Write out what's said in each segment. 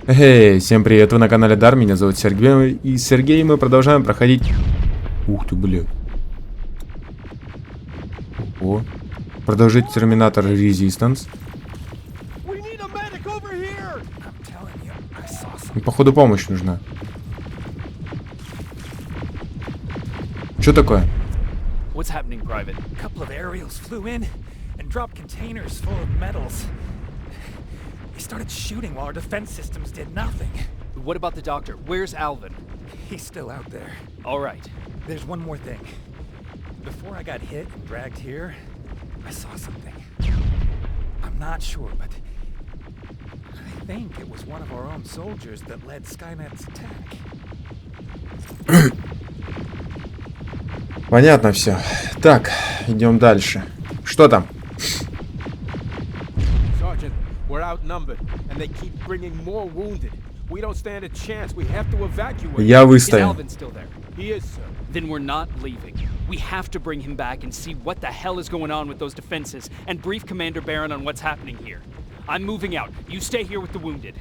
Эй, всем привет, вы на канале Дар, меня зовут Сергей, и с Сергеем мы продолжаем проходить... Ух ты, блядь. О, продолжить Терминатор Resistance. И походу помощь нужна. Что такое? What's happening, Private? A couple of aerials flew in and dropped containers full of metals. They started shooting while our defense systems did nothing. What about the doctor? Where's Alvin? He's still out there. All right. There's one more thing. Before I got hit and dragged here, I saw something. I'm not sure, but I think it was one of our own soldiers that led Skynet's attack. Понятно все. Так, идем дальше. Что там? Sergeant, we're outnumbered, and they keep bringing more wounded. We don't stand a chance. We have to evacuate. Я Is выстоял. Alvin still there? He is, sir. Then we're not leaving. We have to bring him back and see what the hell is going on with those defenses and brief Commander Barron on what's happening here. I'm moving out. You stay here with the wounded.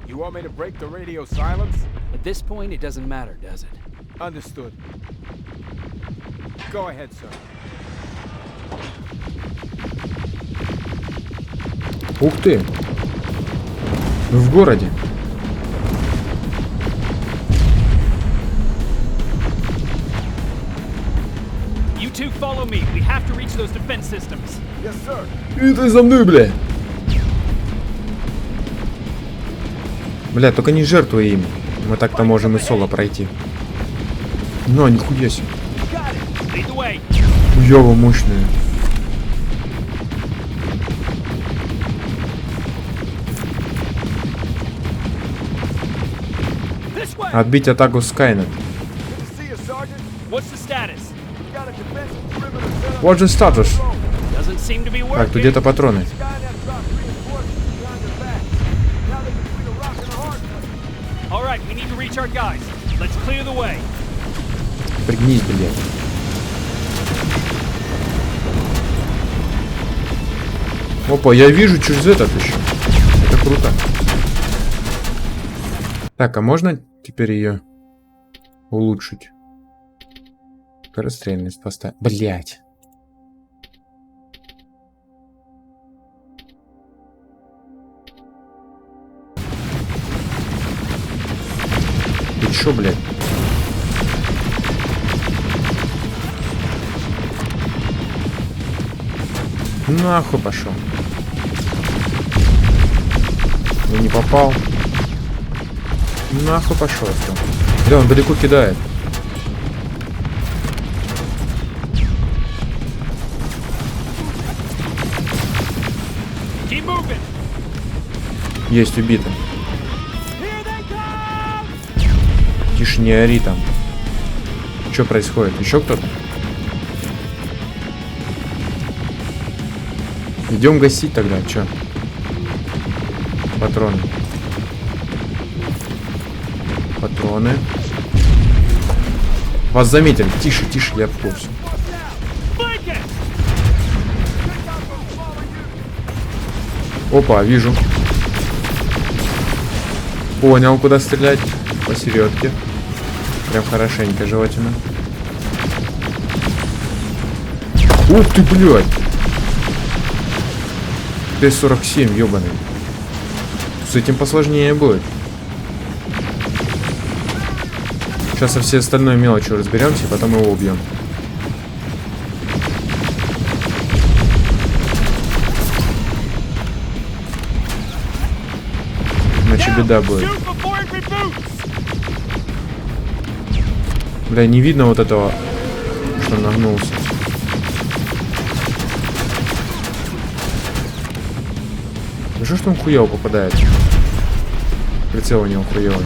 You want me to break the radio silence? At this point, it doesn't matter, does it? Understood. Go ahead, sir. Ух ты. Мы в городе. You two follow me. We have to reach those defense systems. Yes, sir. И ты за мной, бля. Бля, только не жертвуй им. Мы так-то можем и соло пройти. Но, нихуя себе. Lead the way. Ёва мощная. This way! Отбить атаку Скайнет. See you, Sergeant. What's the status? We got a defensive perimeter set up. Вот же статус. Doesn't seem to be Так, тут working. где-то патроны. Skynet dropped reinforcements behind their back. Now they're between a rock and a hard place. All right, we need to reach our guys. Let's clear the way. Пригнись, блядь. Опа, я вижу через этот еще. Это круто. Так, а можно теперь ее улучшить? Скорострельность поставить. Блять. Ты чё, блядь? Нахуй пошел. Я не попал. Нахуй пошел. Да, он далеко кидает. Keep moving. Есть, убито. Тише, не ори там. Что происходит? Еще кто-то? Идем гасить тогда, чё? Патроны. Патроны. Вас заметили. Тише, тише, я в курсе. Опа, вижу. Понял, куда стрелять. Посередке. Прям хорошенько, желательно. Ух ты, блядь. Т-47, ёбаный. С этим посложнее будет. Сейчас со всей остальной мелочью разберемся, потом его убьем. Иначе беда будет. Бля, не видно вот этого, что нагнулся. Ну что ж там хуёво попадает? Прицел у него хуёвый.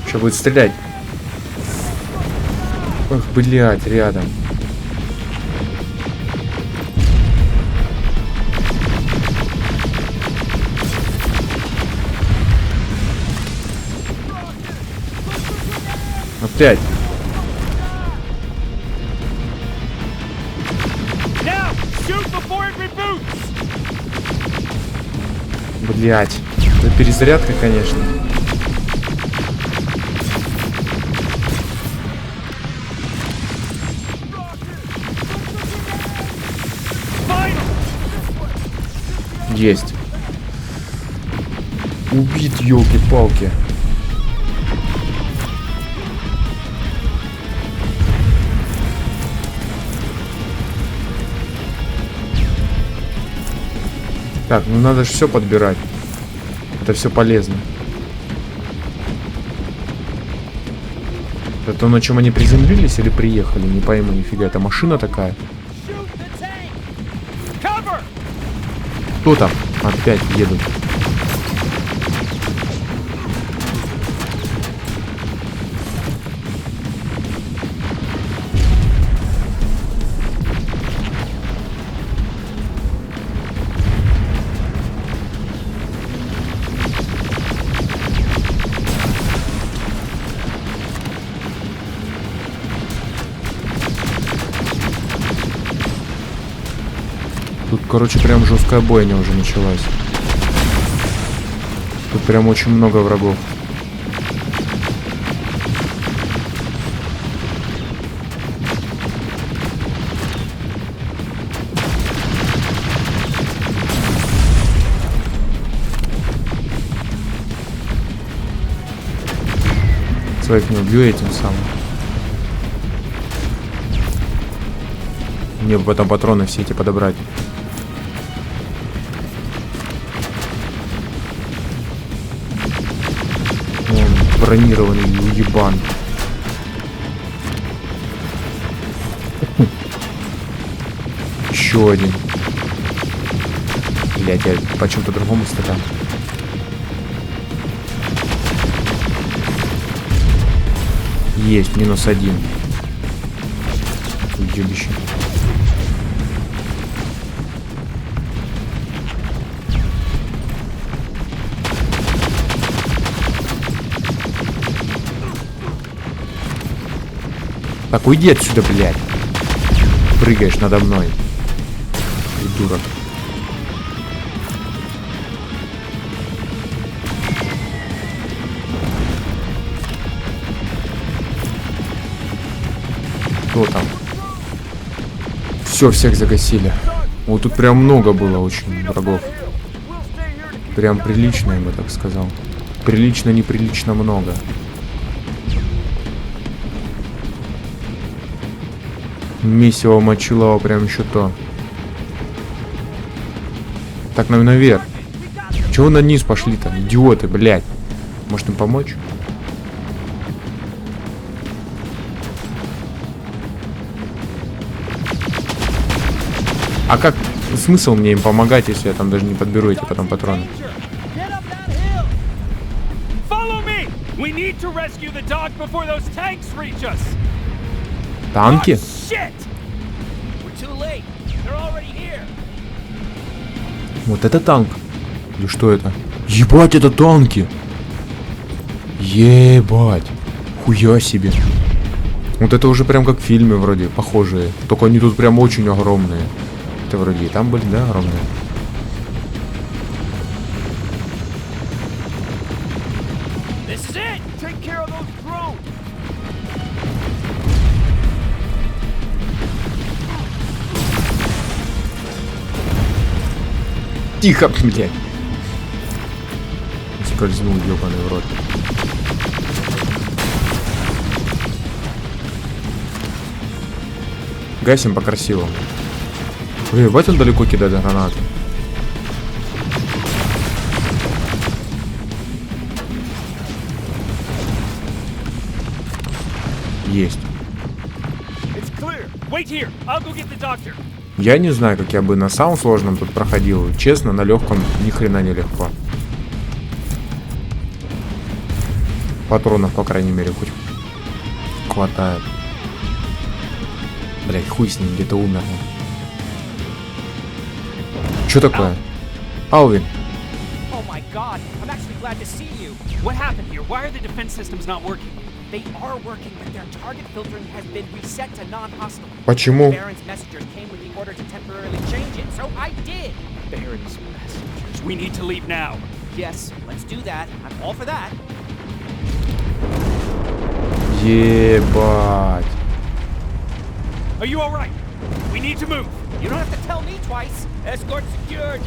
Что будет стрелять? Ох, блядь, рядом. Опять. Shoot before it reboots. Блять. Это перезарядка, конечно. Есть. Убит, елки-палки. Так, ну надо же все подбирать. Это все полезно. Это то, на чем они приземлились или приехали? Не пойму, нифига. Это машина такая. Кто там? Опять едут. Тут, короче, прям жесткая бойня уже началась. Тут прям очень много врагов. Своих не убью этим самым. Мне бы потом патроны все эти подобрать. Бронированный уебан. Еще один. Блять, я по чем-то другому стрелял. Есть, -1. Уебище. Так, уйди отсюда, блядь. Прыгаешь надо мной. Придурок. Кто там? Все, всех загасили. Вот тут прям много было очень врагов. Прям прилично, я бы так сказал. Прилично, неприлично много. Месиво мочилово прям еще то. Так, нам наверх. Чего на низ пошли-то? Идиоты, блядь. Может им помочь? А как смысл мне им помогать, если я там даже не подберу эти потом патроны? Танки? Вот это танк. Или что это? Ебать, это танки. Ебать. Хуя себе. Вот это уже прям как в фильме вроде, похожие. Только они тут прям очень огромные. Это вроде и там были, да, огромные? Тихо, блядь. Скользнул, ёбаный в рот. Гасим по-красивому. Ебать, он далеко кидает гранаты. Есть. Я не знаю, как я бы на самом сложном тут проходил. Честно, на легком ни хрена не легко. Патронов, по крайней мере, хоть хватает. Блять, хуй с ним, где-то умер. Что такое? Алвин. They are working, but their target filtering has been reset to non-hostile. Почему? Baron's messengers came with the order to temporarily change it, so I did. Baron's messengers. We need to leave now. Yes, let's do that. I'm all for that. Ебать. Are you all right? We need to move. You don't have to tell me twice. Escort secured.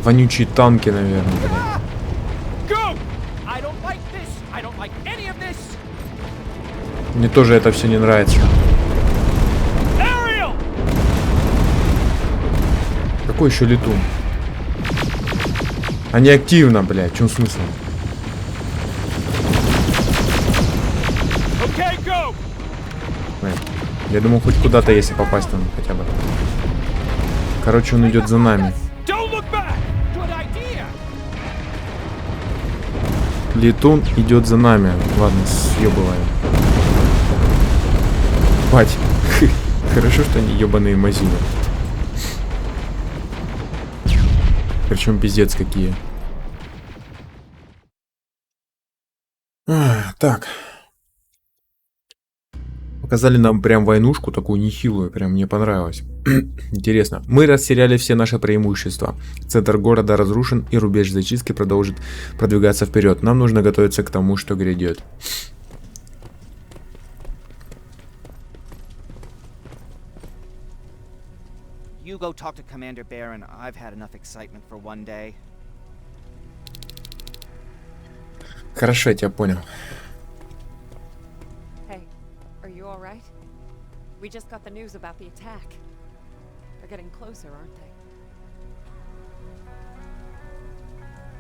Вонючие танки, наверное. Ah! Go! I don't like this. I don't like any of this. Мне тоже это все не нравится. Ariel! Какой еще летун? Они активно, блядь. В чем смысл? Okay, go! Я думал, хоть куда-то, если попасть там хотя бы. Короче, он идет за нами. Don't look back! Good idea. Летун идет за нами. Ладно, съебываем. Бать. Хорошо, что они ебаные мазины. Причем пиздец какие. Так. Показали нам прям войнушку такую нехилую, прям мне понравилось. Интересно. Мы растеряли все наши преимущества. Центр города разрушен, и рубеж зачистки продолжит продвигаться вперед. Нам нужно готовиться к тому, что грядет. You go talk to Commander Baron. I've had enough excitement for one day. Хорошо, я тебя понял. Hey, are you all right? We just got the news about the attack. They're getting closer, aren't they?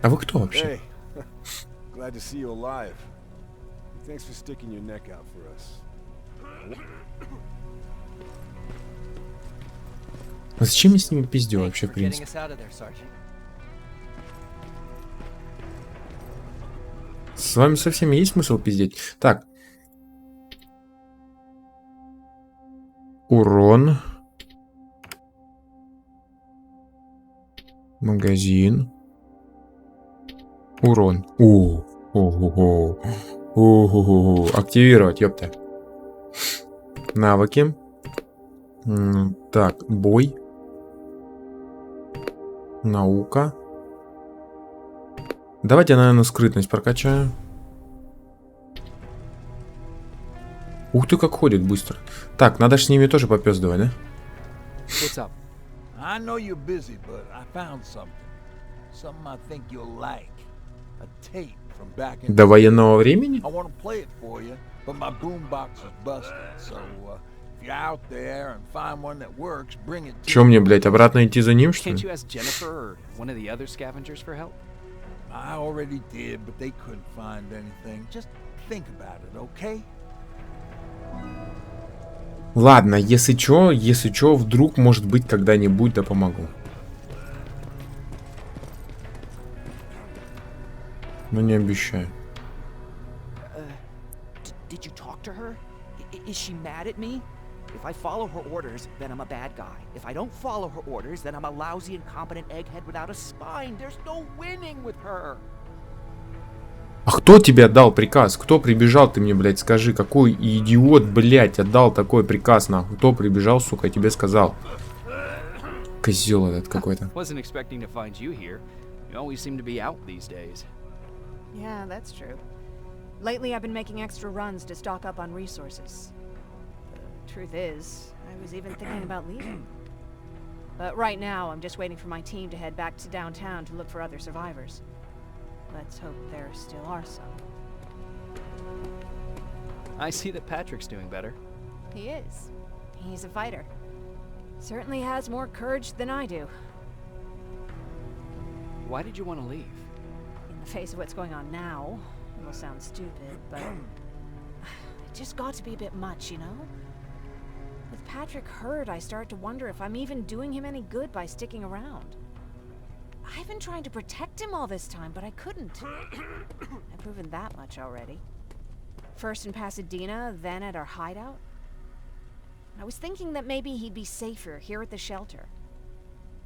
А вы кто вообще? Hey, glad to see you alive. Thanks for sticking your neck out for us. А зачем я с ними пиздю вообще, в Thanks for getting принципе? us out of there, Sergeant. С вами со всеми есть смысл пиздеть? Так. Урон. Магазин. Урон. Активировать, ёпта. Навыки. Так, бой. Наука. Давайте, наверное, скрытность прокачаю. Ух ты, как ходит быстро. Так, надо ж с ними тоже попёздывать, да? What's up? I know you're busy, but I found something. Something I think you'll like. A tape from back in До военного времени? I want to play it for you, but my boombox is busted. So if you're out there and find one that works, bring it to Чё мне, блядь, обратно идти за ним, что Can't ли? you ask Jennifer or one of the other scavengers for help? I already did, but they couldn't find anything. Just think about it, okay? Ладно, если чё, вдруг, может быть, когда-нибудь да помогу. Но не обещаю. Did you talk to her? Is she mad at me? If I follow her orders, then I'm a bad guy. If I don't follow her orders, then I'm a lousy, incompetent egghead without a spine. There's no winning with her. А кто тебе отдал приказ? Кто прибежал, ты мне, блядь, скажи. Какой идиот, блядь, отдал такой приказ, нахуй? Кто прибежал, сука, я тебе сказал. Козел этот какой-то. Wasn't expecting to find you here. You always seem to be out these days. Yeah, that's true. Lately, I've been making extra runs to stock up on resources. The truth is, I was even thinking about leaving. But right now, I'm just waiting for my team to head back to downtown to look for other survivors. Let's hope there still are some. I see that Patrick's doing better. He is. He's a fighter. Certainly has more courage than I do. Why did you want to leave? In the face of what's going on now, it will sound stupid, but it just got to be a bit much, you know? With Patrick hurt, I start to wonder if I'm even doing him any good by sticking around. I've been trying to protect him all this time, but I couldn't. I've proven that much already. First in Pasadena, then at our hideout. I was thinking that maybe he'd be safer here at the shelter.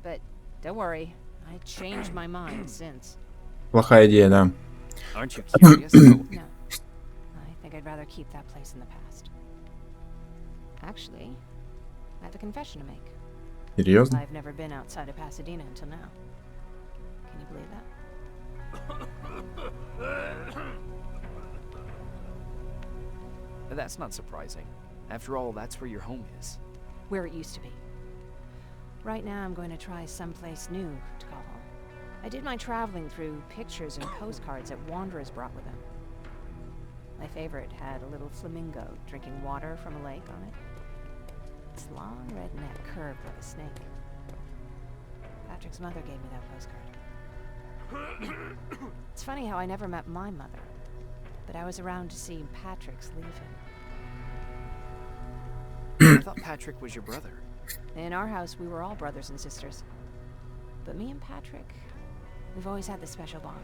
But don't worry, I changed my mind since. Плохая идея, да. Aren't you curious? No. think I'd rather keep that place in the past. Actually, I have a confession to make. Серьезно? I've never been outside of Pasadena until now. Can you believe that? That's not surprising. After all, that's where your home is. Where it used to be. Right now, I'm going to try someplace new to call home. I did my traveling through pictures and postcards that wanderers brought with them. My favorite had a little flamingo drinking water from a lake on it. Its long red neck curved like a snake. Patrick's mother gave me that postcard. It's funny how I never met my mother, but I was around to see Patrick's leave him. I thought Patrick was your brother. In our house, we were all brothers and sisters. But me and Patrick, we've always had this special bond.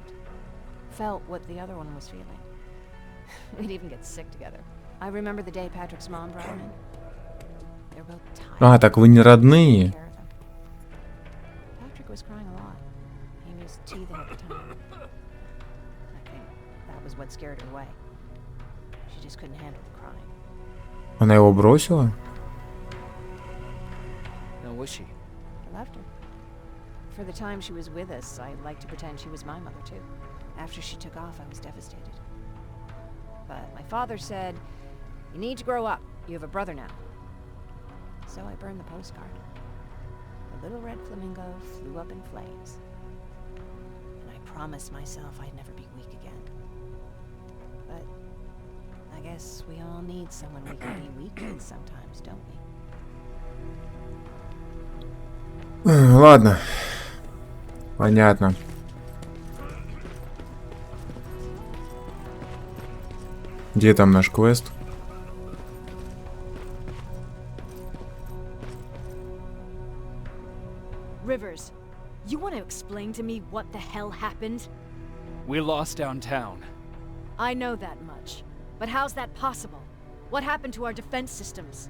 Felt what the other one was feeling. We'd even get sick together. I remember the day Patrick's mom brought him in. They were both tired. А, так вы не родные? Patrick was crying a lot. He was teething at the time. I think that was what scared her away. She just couldn't handle the crying. Она его бросила? No, was she? I left her. For the time she was with us, I liked to pretend she was my mother too. After she took off, I was devastated. But my father said, "You need to grow up. You have a brother now." So I burned the postcard. The little red flamingo flew up in flames. And I promised myself I'd never be weak again. But I guess we all need someone we can be weak with sometimes, don't we? Ладно. Понятно. Где там наш квест? Rivers, you want to explain to me what the hell happened? We lost downtown. I know that much. But how's that possible? What happened to our defense systems?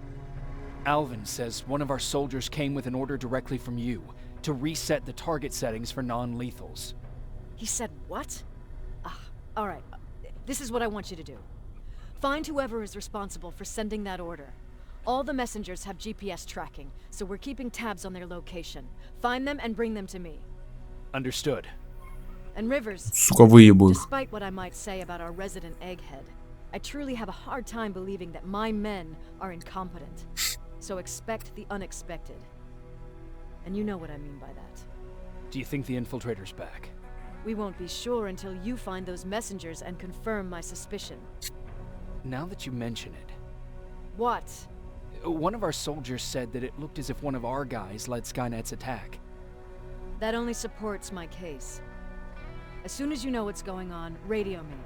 Alvin says one of our soldiers came with an order directly from you to reset the target settings for non-lethals. He said what? All right. This is what I want you to do. Find whoever is responsible for sending that order. All the messengers have GPS tracking, so we're keeping tabs on their location. Find them and bring them to me. Understood. And Rivers, Сука, выебу их. despite what I might say about our resident egghead, I truly have a hard time believing that my men are incompetent. So expect the unexpected. And you know what I mean by that. Do you think the infiltrator's back? We won't be sure until you find those messengers and confirm my suspicion. Now that you mention it, What? one of our soldiers said that it looked as if one of our guys led Skynet's attack. That only supports my case. As soon as you know what's going on, radio me.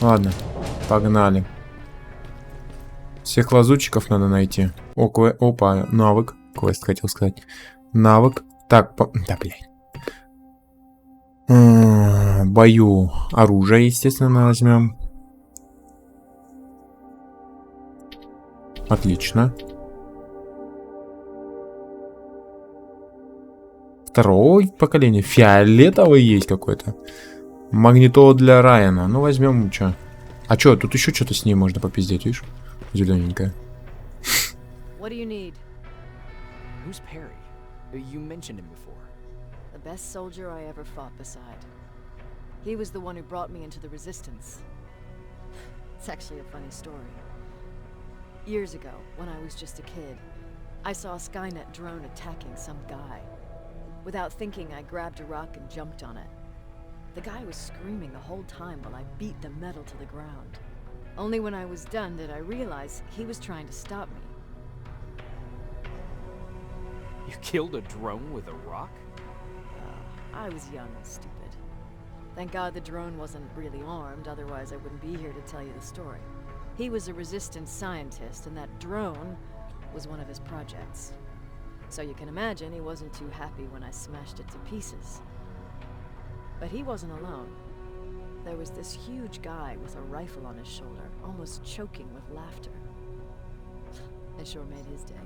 Ладно, погнали. Всех лазутчиков надо найти. Опа, навык. Квест хотел сказать. Навык. Так, да, блядь. Бою. Оружие, естественно, возьмем. Отлично. Второе поколение. Фиолетовый есть какой-то. Магнитола для Райана. Ну, возьмем, что. А что, тут еще что-то с ней можно попиздеть, видишь? Зелененькая. What do you need? Who's Perry? You mentioned him before. The best soldier I ever fought beside. He was the one who brought me into the Resistance. It's actually a funny story. Years ago, when I was just a kid, I saw a Skainet drone attacking some guy. Without thinking, I grabbed a rock and jumped on it. The guy was screaming the whole time while I beat the metal to the ground. Only when I was done did I realize he was trying to stop me. You killed a drone with a rock? I was young and stupid. Thank God the drone wasn't really armed, otherwise I wouldn't be here to tell you the story. He was a resistance scientist, and that drone was one of his projects. So you can imagine he wasn't too happy when I smashed it to pieces. But he wasn't alone. There was this huge guy with a rifle on his shoulder, almost choking with laughter. I sure made his day.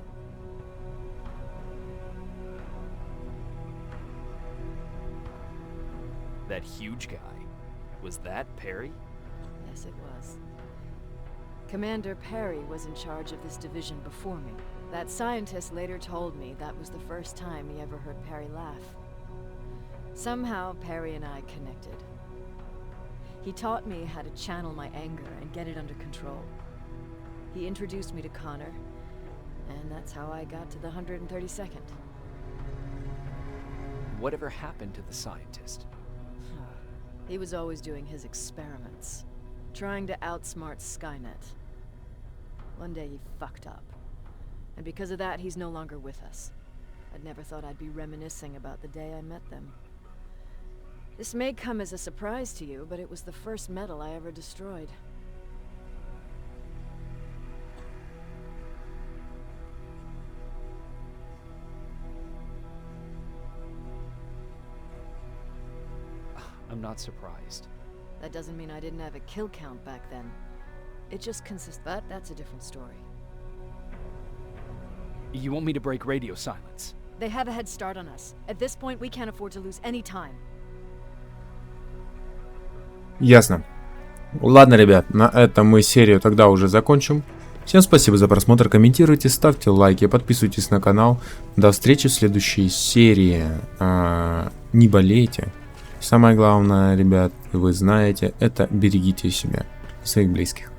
That huge guy. Was that Perry? Yes, it was. Commander Perry was in charge of this division before me. That scientist later told me that was the first time he ever heard Perry laugh. Somehow, Perry and I connected. He taught me how to channel my anger and get it under control. He introduced me to Connor, and that's how I got to the 132nd. Whatever happened to the scientist? He was always doing his experiments, trying to outsmart Skynет. One day he fucked up, and because of that, he's no longer with us. I'd never thought I'd be reminiscing about the day I met them. This may come as a surprise to you, but it was the first metal I ever destroyed. I'm not surprised. That doesn't mean I didn't have a kill count back then. It just consists, but that's a different story. You want me to break radio silence? They have a head start on us. At this point, we can't afford to lose any time. Ясно. Ладно, ребят, на этом мы серию тогда уже закончим. Всем спасибо за просмотр, комментируйте, ставьте лайки, подписывайтесь на канал. До встречи в следующей серии. Не болейте. Самое главное, ребят, вы знаете, это берегите себя и своих близких.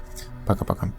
Пока-пока.